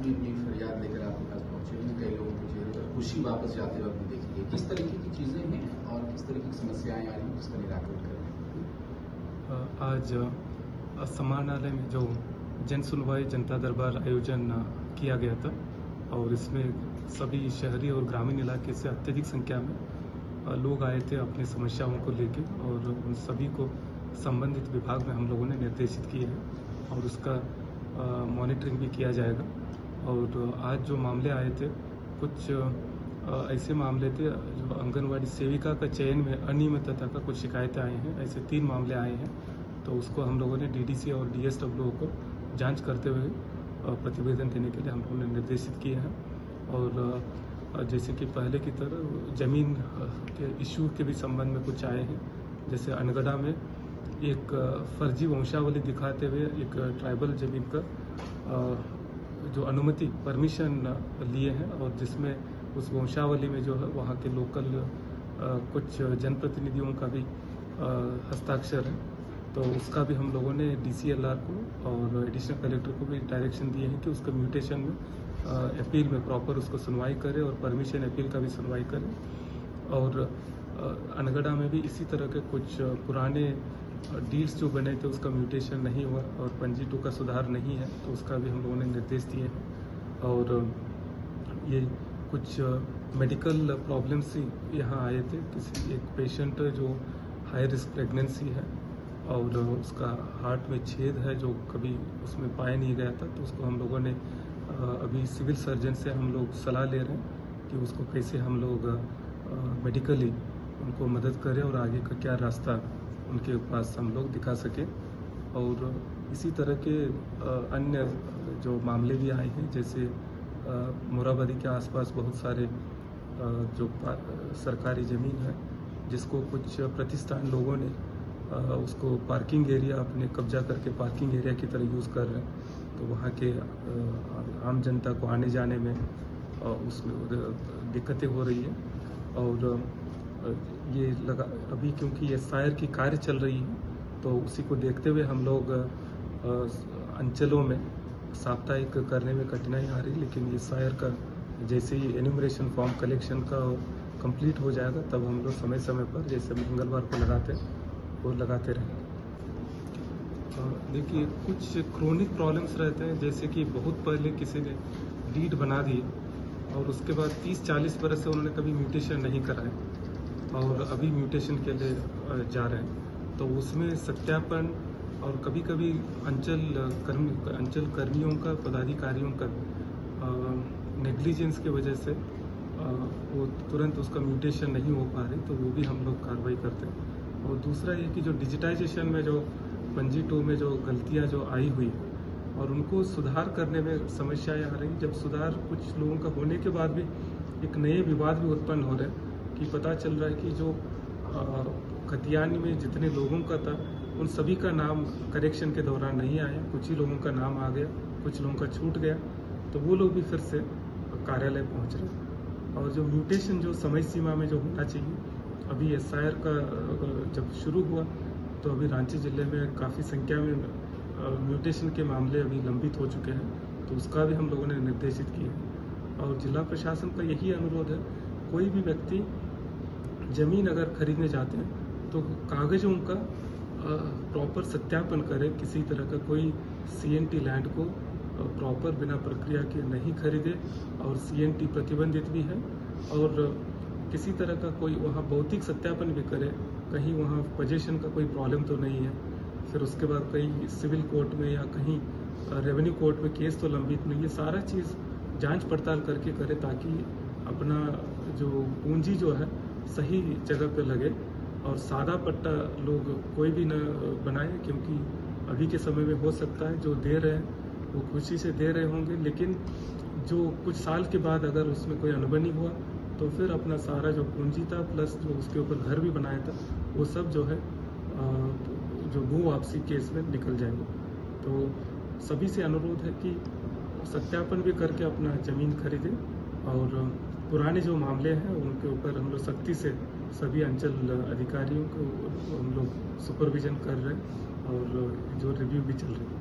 अपनी फरियाद लेकर आपके पास पहुंचे हैं, कई लोगों के चेहरे पर खुशी वापस जाते वक्त भी देखी है। किस तरीके की चीज़ें हैं और किस तरीके की समस्याएं आ रही हैं जिसका निराकरण कर रहे हैं? आज समाहरणालय में जो जन सुनवाई जनता दरबार आयोजन किया गया था और इसमें सभी शहरी और ग्रामीण इलाके से अत्यधिक संख्या में लोग आए थे अपनी समस्याओं को लेकर, और उन सभी को संबंधित विभाग में हम लोगों ने निर्देशित किए हैं और उसका मॉनिटरिंग भी किया जाएगा। और आज जो मामले आए थे, कुछ ऐसे मामले थे जो आंगनवाड़ी सेविका का चयन में अनियमितता का कुछ शिकायतें आई हैं। ऐसे 3 मामले आए हैं, तो उसको हम लोगों ने डीडीसी और डीएसडब्ल्यू को जांच करते हुए प्रतिवेदन देने के लिए हम लोगों ने निर्देशित किए हैं। और जैसे कि पहले की तरह जमीन के इश्यू के भी संबंध में कुछ आए हैं। जैसे अनगढ़ा में एक फर्जी वंशावली दिखाते हुए एक ट्राइबल जमीन का जो अनुमति परमिशन लिए हैं, और जिसमें उस वंशावली में जो है वहाँ के लोकल कुछ जनप्रतिनिधियों का भी हस्ताक्षर है। तो उसका भी हम लोगों ने डीसीएलआर को और एडिशनल कलेक्टर को भी डायरेक्शन दिए हैं कि उसका म्यूटेशन में अपील में प्रॉपर उसको सुनवाई करे और परमिशन अपील का भी सुनवाई करे। और अनगढ़ा में भी इसी तरह के कुछ पुराने डीड्स जो बने थे उसका म्यूटेशन नहीं हुआ और पंजी 2 का सुधार नहीं है, तो उसका भी हम लोगों ने निर्देश दिए हैं। और ये कुछ मेडिकल प्रॉब्लम्स ही यहाँ आए थे। किसी एक पेशेंट जो हाई रिस्क प्रेगनेंसी है और उसका हार्ट में छेद है जो कभी उसमें पाया नहीं गया था, तो उसको हम लोगों ने अभी सिविल सर्जन से हम लोग सलाह ले रहे हैं कि उसको कैसे हम लोग मेडिकली उनको मदद करें और आगे का क्या रास्ता उनके पास हम लोग दिखा सकें। और इसी तरह के अन्य जो मामले भी आए हैं, जैसे मोराबादी के आसपास बहुत सारे जो सरकारी ज़मीन है जिसको कुछ प्रतिष्ठान लोगों ने उसको पार्किंग एरिया अपने कब्जा करके पार्किंग एरिया की तरह यूज़ कर रहे हैं, तो वहाँ के आम जनता को आने जाने में उसमें दिक्कतें हो रही है। और ये लगा अभी क्योंकि एसआईआर की कार्य चल रही है, तो उसी को देखते हुए हम लोग अंचलों में साप्ताहिक करने में कठिनाई आ रही, लेकिन एसआईआर का जैसे ही एन्यूमरेशन फॉर्म कलेक्शन का कंप्लीट हो जाएगा तब हम लोग समय समय पर जैसे मंगलवार को लगाते रहेंगे। देखिए, कुछ क्रोनिक प्रॉब्लम्स रहते हैं, जैसे कि बहुत पहले किसी ने डीड बना दी और उसके बाद 30-40 बरस से उन्होंने कभी म्यूटेशन नहीं कराया और अभी म्यूटेशन के लिए जा रहे हैं, तो उसमें सत्यापन और कभी कभी अंचल कर्मियों का, पदाधिकारियों का नेग्लिजेंस की वजह से वो तुरंत उसका म्यूटेशन नहीं हो पा रही, तो वो भी हम लोग कार्रवाई करते हैं। और दूसरा ये कि जो डिजिटाइजेशन में जो पंजी 2 में जो गलतियां जो आई हुई और उनको सुधार करने में समस्याएं आ रही, जब सुधार कुछ लोगों का होने के बाद भी एक नए विवाद भी उत्पन्न हो रहे हैं कि पता चल रहा है कि जो खतियानी में जितने लोगों का था उन सभी का नाम करेक्शन के दौरान नहीं आया, कुछ ही लोगों का नाम आ गया, कुछ लोगों का छूट गया, तो वो लोग भी फिर से कार्यालय पहुंच रहे। और जो म्यूटेशन जो समय सीमा में जो होना चाहिए, अभी एसआईआर का जब शुरू हुआ तो अभी रांची जिले में काफ़ी संख्या में म्यूटेशन के मामले अभी लंबित हो चुके हैं, तो उसका भी हम लोगों ने निर्देशित किया। और जिला प्रशासन का यही अनुरोध है, कोई भी व्यक्ति ज़मीन अगर खरीदने जाते हैं तो कागज़ों का प्रॉपर सत्यापन करें, किसी तरह का कोई सीएनटी लैंड को प्रॉपर बिना प्रक्रिया के नहीं खरीदे, और सीएनटी प्रतिबंधित भी है। और किसी तरह का कोई वहाँ भौतिक सत्यापन भी करे, कहीं वहाँ पोजीशन का कोई प्रॉब्लम तो नहीं है, फिर उसके बाद कहीं सिविल कोर्ट में या कहीं रेवेन्यू कोर्ट में केस तो लंबित नहीं, ये सारा चीज़ जांच पड़ताल करके करे, ताकि अपना जो पूंजी जो है सही जगह पे लगे और सादा पट्टा लोग कोई भी न बनाए, क्योंकि अभी के समय में हो सकता है जो दे रहे हैं वो खुशी से दे रहे होंगे, लेकिन जो कुछ साल के बाद अगर उसमें कोई अनबनी हुआ तो फिर अपना सारा जो पूंजी था प्लस जो उसके ऊपर घर भी बनाया था वो सब जो है जो भू वापसी केस में निकल जाएगा। तो सभी से अनुरोध है कि सत्यापन भी करके अपना ज़मीन खरीदें, और पुराने जो मामले हैं उनके ऊपर हम लोग सख्ती से सभी अंचल अधिकारियों को हम लोग सुपरविजन कर रहे हैं और जो रिव्यू भी चल रही है।